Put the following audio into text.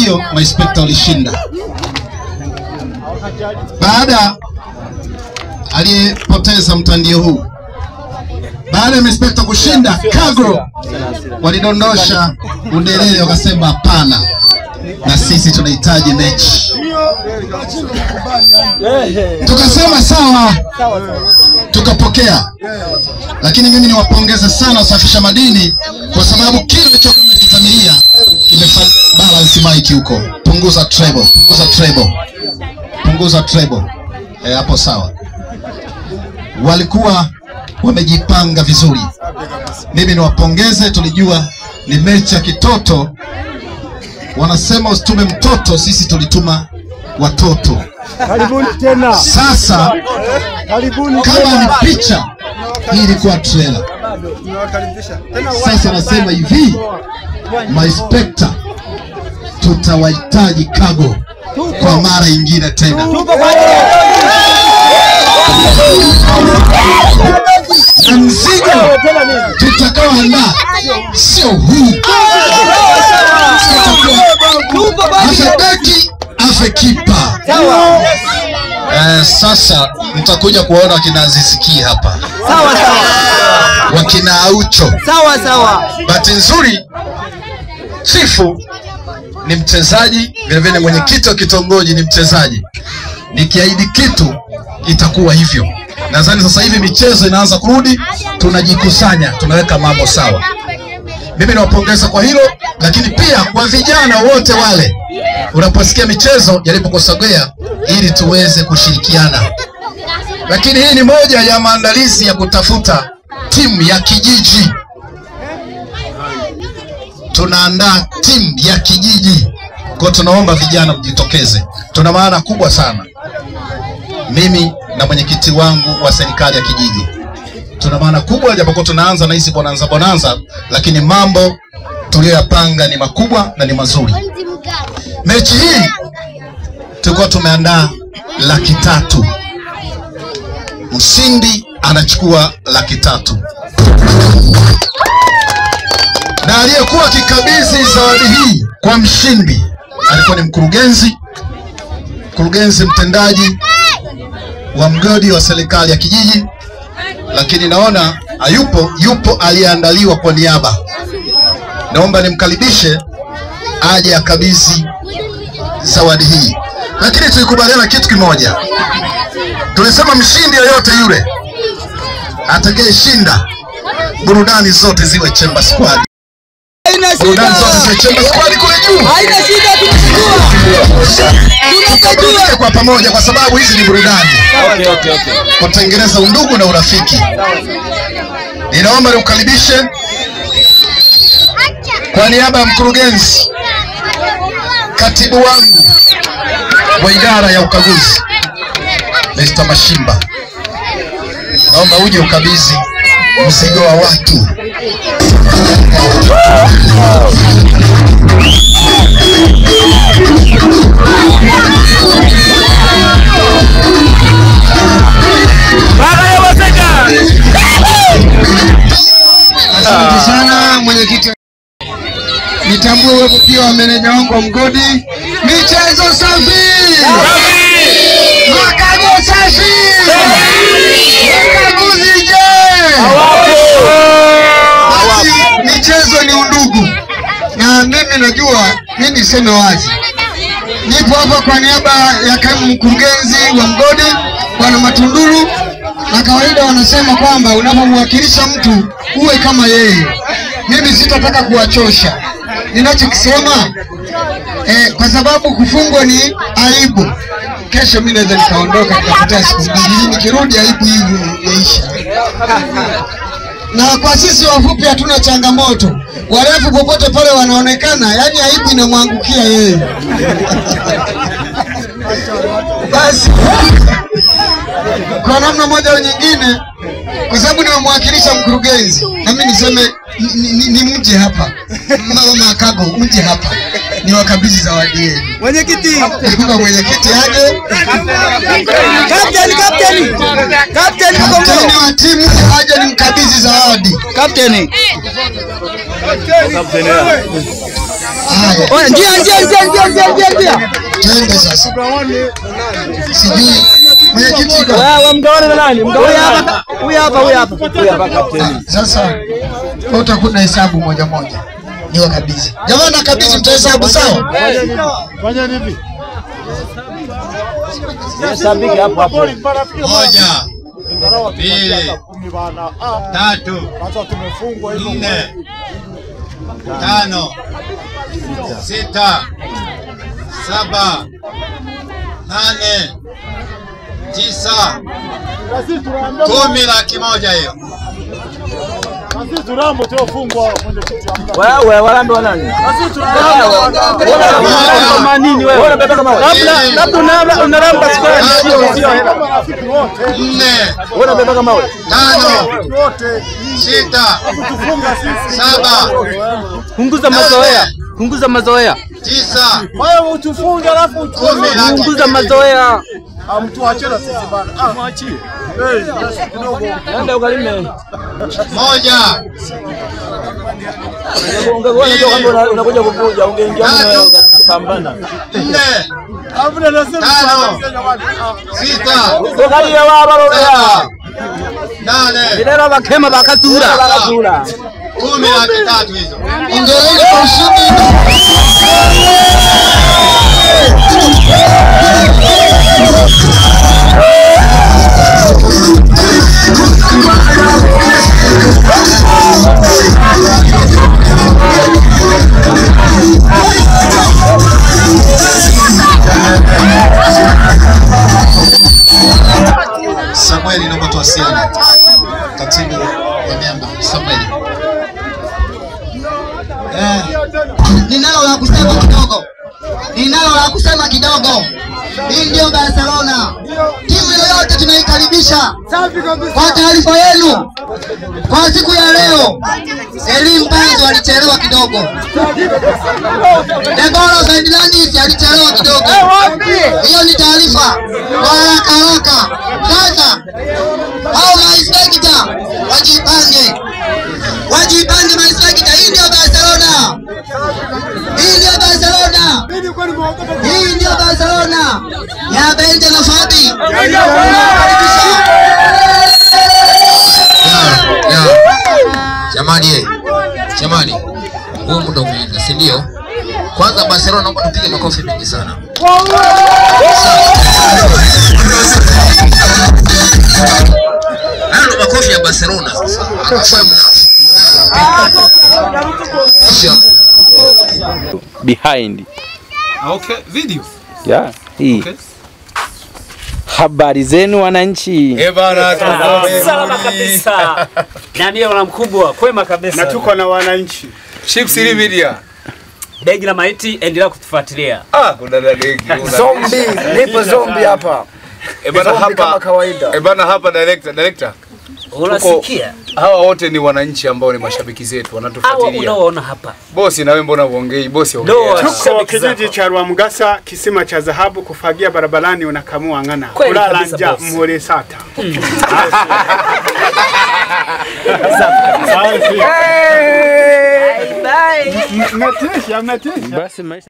hiyo maispekta walishinda. Baada aliyepoteza mtandio huu, baada ya maispekta kushinda, Kagro walidondosha udelele wakasema hapana, na sisi tunahitaji mechi. Tukasema sawa, tukapokea. Lakini mimi niwapongeze sana Safisha Madini kwa sababu kile kilichokamilia kimebalance mic huko. Punguza treble, punguza treble. Punguza treble. Hapo sawa. Walikuwa wamejipanga vizuri. Mimi niwapongeze, tulijua ni mechi ya kitoto. Wanasema usitume mtoto, sisi tulituma watoto. Karibuni tena. Sasa Karibuni kama ni picha, hii ilikuwa trailer. Sasa nasema hivi, maispekta tutawahitaji Kago kwa mara nyingine tena. Na mzigo tutakaoandaa sio huu. Afebeki afekipa. Sasa mtakuja kuona wakina Aziziki hapa. Sawa sawa. Wakina Aucho. Sawa sawa. Bahati nzuri Chifu ni mchezaji, vile vile mwenyekiti wa kitongoji ni mchezaji. Nikiahidi kitu itakuwa hivyo. Nadhani sasa hivi michezo inaanza kurudi, tunajikusanya, tunaweka mambo sawa. Mimi nawapongeza kwa hilo, lakini pia kwa vijana wote wale, unaposikia michezo jaribu kusogea ili tuweze kushirikiana. Lakini hii ni moja ya maandalizi ya kutafuta timu ya kijiji. Tunaandaa timu ya kijiji. Kwa tunaomba vijana mjitokeze. Tuna maana kubwa sana. Mimi na mwenyekiti wangu wa serikali ya kijiji tuna maana kubwa, japokuwa tunaanza na hizi bonanza, lakini mambo tuliyoyapanga ni makubwa na ni mazuri. Mechi hii tulikuwa tumeandaa 300,000. Mshindi anachukua 300,000. Na aliyekuwa kikabidhi zawadi hii kwa mshindi alikuwa ni mkurugenzi mtendaji wa mgodi wa serikali ya kijiji, lakini naona yupo aliyeandaliwa kwa niaba. Naomba nimkaribishe aje akabidhi zawadi hii. Lakini tulikubaliana kitu kimoja. Tulisema mshindi yoyote yule atakayeshinda, burudani zote ziwe Chemba Squad. Burudani zote ziwe Chemba Squad kule juu. Haina shida, tunachukua kwa pamoja kwa sababu hizi ni burudani. Okay. Kutengeneza undugu na urafiki. Ninaomba nimkaribishe kwa niaba ya mkurugenzi, katibu wangu wa idara ya ukaguzi Mr. Mashimba. Naomba uje ukabidhi mzigo wa watu. Asante sana mwenyekiti. Nitambue wewe pia wa meneja wangu wa mgodi. Michezo safi! Makago safi! Makaguzi je! Michezo ni undugu. Na mimi najua, mimi niseme wazi. Nipo hapa kwa niaba ya kaimu mkurugenzi wa mgodi Bwana Matunduru, na kawaida wanasema kwamba unapomwakilisha mtu uwe kama yeye. Mimi sitataka kuwachosha. Ninachokisema kwa sababu kufungwa ni aibu. Kesho mimi naweza nikaondoka nikafuta siku mbili, nikirudi aibu hiyo yaisha. Na kwa sisi wafupi hatuna changamoto. Warefu popote pale wanaonekana, yani aibu inamwangukia yeye. Basi kwa namna moja au nyingine, kwa sababu nimemwakilisha mkurugenzi, na mimi niseme ni mje hapa. Mama Kago, mje hapa. Ni wakabidhi zawadi yenu. Mwenyekiti. Mwenyekiti aje. Kapteni wa timu aje nimkabidhi zawadi. Kapteni. Oya, njia. Twende sasa. Sijui mwenyekiti Wewe mgawane na nani? Mgawane huyu hapa kapteni. sasa utakuwa hesabu moja moja. Niwe kabisa. Jamani nakabidhi mtahesabu sawa? Fanya hivi. Hesabiki hapo. 1 2 3 Sasa tumefungwa hivyo. 4 5 6 7 8 9 10 laki moja hiyo. Sisi turambo tuofungwa kwenye kiti ya mda. Wewe walambe wa nani? Sisi turambo. Kama nini wewe? Unabeba kama wewe. Labda unaramba square sio hela. 4 Unabeba kama wewe. 5 Wote 6 tufunga sisi. 7 Punguza mazoea. 9 Wewe utufunge alafu Punguza mazoea. Mtuachie sisi bana. Mwachie. Kidogo. Nenda ukalime. 1 Ungekuwa kama unakuja kuvuja ungeingia kupambana. 4 Abuna nasema 6 Ukali ya baba baba. 8 Bidara bakema bakatura. 10 laki 3 hizo. ongeleni kwa ushindi. Samuel naomba tuwasiliane. Katibu wa memba Samuel. Ninalo la kusema kidogo. Hii ndio Barcelona. Timu yoyote tunaikaribisha. Kwa taarifa yenu, kwa siku ya leo, Elim Mpanzo alichelewa kidogo. Debora Ferdinandis alichelewa kidogo. Hiyo ni taarifa. Kwa haraka. Sasa, hao maispekta wajipange maispekta. Hii ndio Barcelona. Hii ndio Barcelona ya Bente na Fabi. Jamani, huu muda umeenda, si ndio? Kwanza Barcelona naomba tupige makofi mengi sana. Hayo ndo makofi ya Barcelona sasa. Behind. Okay, video. Yeah, hii. Okay. Habari zenu wananchi. Bana salama kabisa. Nani yule mkubwa? Kwema kabisa. Na tuko na wananchi. Chips Media. Degi la maiti, endelea kutufuatilia. Kuna degi. Zombie, nipo zombie hapa. Bana hapa kama kawaida. Bana hapa director. Unasikia? Hawa wote ni wananchi ambao ni mashabiki zetu Hawa wanatufuatilia. unaoona hapa. Bosi na wewe mbona uongei? Bosi ongea. Tuko kijiji cha Rwamgasa, kisima cha dhahabu, kufagia barabarani unakamua ngana. Kweli Kulala kabisa, njaa boss. mhore sata. Bye. Mnatisha. Basi maisha